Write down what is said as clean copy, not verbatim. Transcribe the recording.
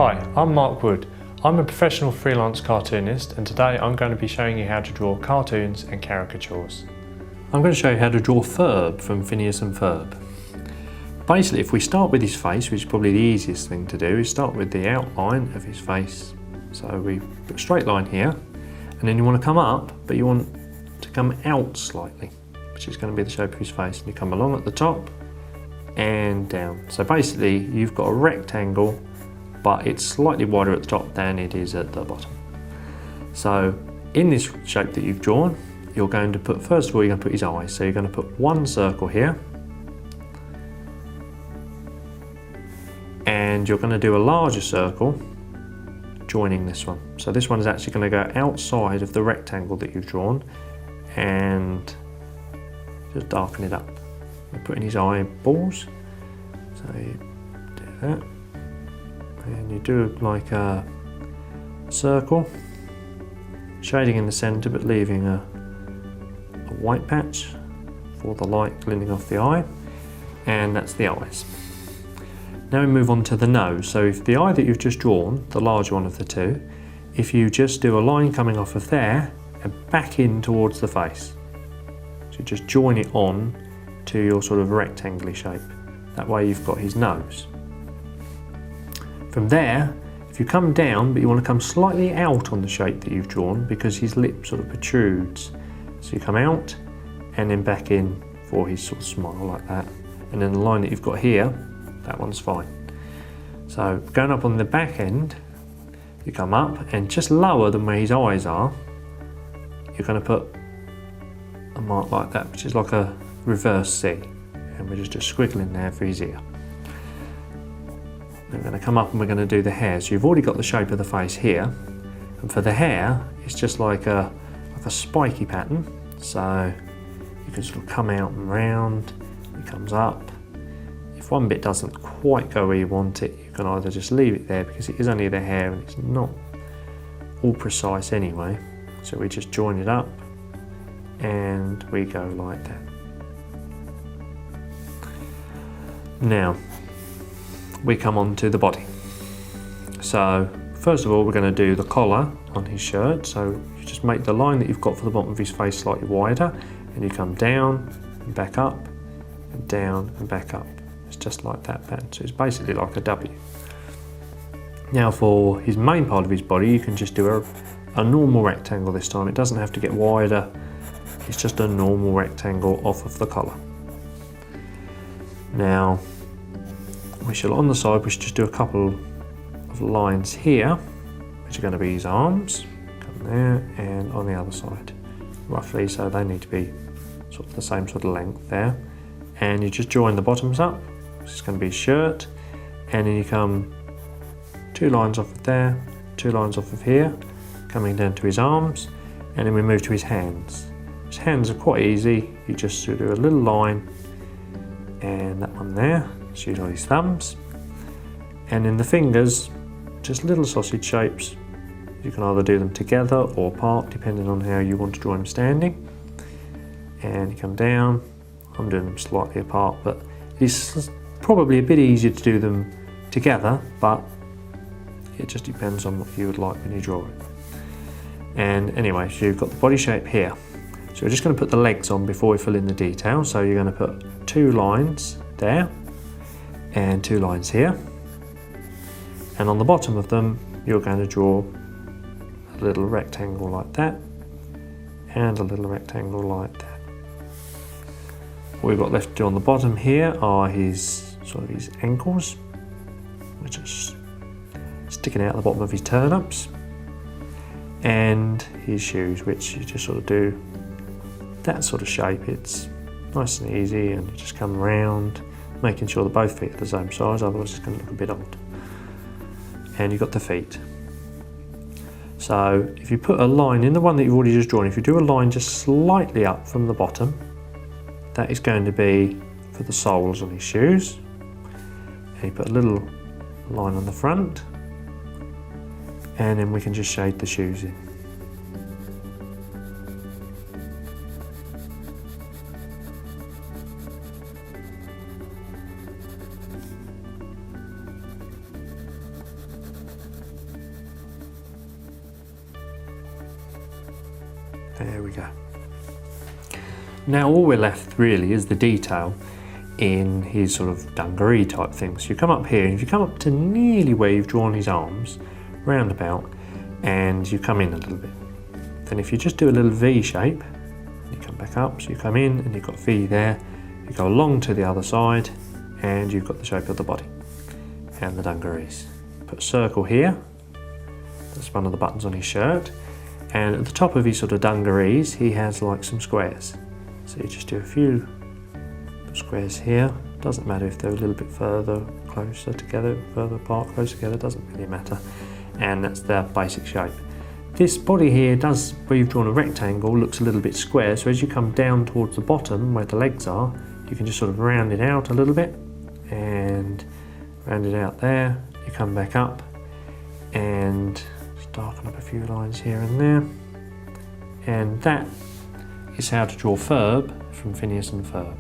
Hi, I'm Mark Wood. I'm a professional freelance cartoonist and today I'm going to be showing you how to draw cartoons and caricatures. I'm going to show you how to draw Ferb from Phineas and Ferb. Basically, if we start with his face, which is probably the easiest thing to do, is start with the outline of his face. So we put a straight line here, and then you want to come up, but you want to come out slightly, which is going to be the shape of his face. And you come along at the top and down. So basically, you've got a rectangle, but it's slightly wider at the top than it is at the bottom. So in this shape that you've drawn, you're going to put, first of all, you're going to put his eyes. So you're going to put one circle here, and you're going to do a larger circle joining this one. So this one is actually going to go outside of the rectangle that you've drawn and just darken it up. We're putting his eyeballs. So you do that. And you do like a circle, shading in the centre but leaving a white patch for the light glinting off the eye, and that's the eyes. Now we move on to the nose. So if the eye that you've just drawn, the larger one of the two, if you just do a line coming off of there and back in towards the face, so you just join it on to your sort of rectangular shape. That way you've got his nose. From there, if you come down, but you want to come slightly out on the shape that you've drawn because his lip sort of protrudes. So you come out and then back in for his sort of smile like that. And then the line that you've got here, that one's fine. So going up on the back end, you come up and just lower than where his eyes are, you're going to put a mark like that, which is like a reverse C. And we're just squiggling there for his ear. We're going to come up and we're going to do the hair. So you've already got the shape of the face here, and for the hair it's just like a spiky pattern. So you can sort of come out and round, it comes up. If one bit doesn't quite go where you want it, you can either just leave it there because it is only the hair and it's not all precise anyway. So we just join it up and we go like that. Now we come on to the body. So first of all, we're going to do the collar on his shirt. So you just make the line that you've got for the bottom of his face slightly wider, and you come down and back up and down and back up. It's just like that pattern. So it's basically like a W. Now for his main part of his body, you can just do a normal rectangle this time. It doesn't have to get wider. It's just a normal rectangle off of the collar. Now we shall, on the side, we should just do a couple of lines here, which are going to be his arms. Come there, and on the other side, roughly, so they need to be sort of the same sort of length there. And you just join the bottoms up, which is going to be his shirt, and then you come 2 lines off of there, 2 lines off of here, coming down to his arms, and then we move to his hands. His hands are quite easy. You just do a little line, and that one there. Shoot on his thumbs, and in the fingers, just little sausage shapes. You can either do them together or apart, depending on how you want to draw him standing. And you come down. I'm doing them slightly apart, but it's probably a bit easier to do them together, but it just depends on what you would like when you draw it. And anyway, so you've got the body shape here. So we're just going to put the legs on before we fill in the detail. So you're going to put 2 lines there, and 2 lines here, and on the bottom of them you're going to draw a little rectangle like that and a little rectangle like that. What we've got left to do on the bottom here are his ankles, which are sticking out the bottom of his turnips, and his shoes, which you just sort of do that sort of shape. It's nice and easy, and you just come round, making sure that both feet are the same size, otherwise it's going to look a bit odd. And you've got the feet. So if you put a line in the one that you've already just drawn, if you do a line just slightly up from the bottom, that is going to be for the soles on his shoes. And you put a little line on the front, and then we can just shade the shoes in. we go. Now all we're left really is the detail in his sort of dungaree type thing. So you come up here, and if you come up to nearly where you've drawn his arms, round about, and you come in a little bit. Then if you just do a little V shape, you come back up, so you come in and you've got V there, you go along to the other side, and you've got the shape of the body and the dungarees. Put a circle here, that's one of the buttons on his shirt, and at the top of his sort of dungarees he has like some squares. So you just do a few squares here, doesn't matter if they're a little bit further, closer together, further apart, closer together, doesn't really matter. And that's the basic shape. This body here does, where you've drawn a rectangle, looks a little bit square, so as you come down towards the bottom where the legs are, you can just sort of round it out a little bit, and round it out there, you come back up and just darken up a few lines here and there, and that is how to draw Ferb from Phineas and Ferb.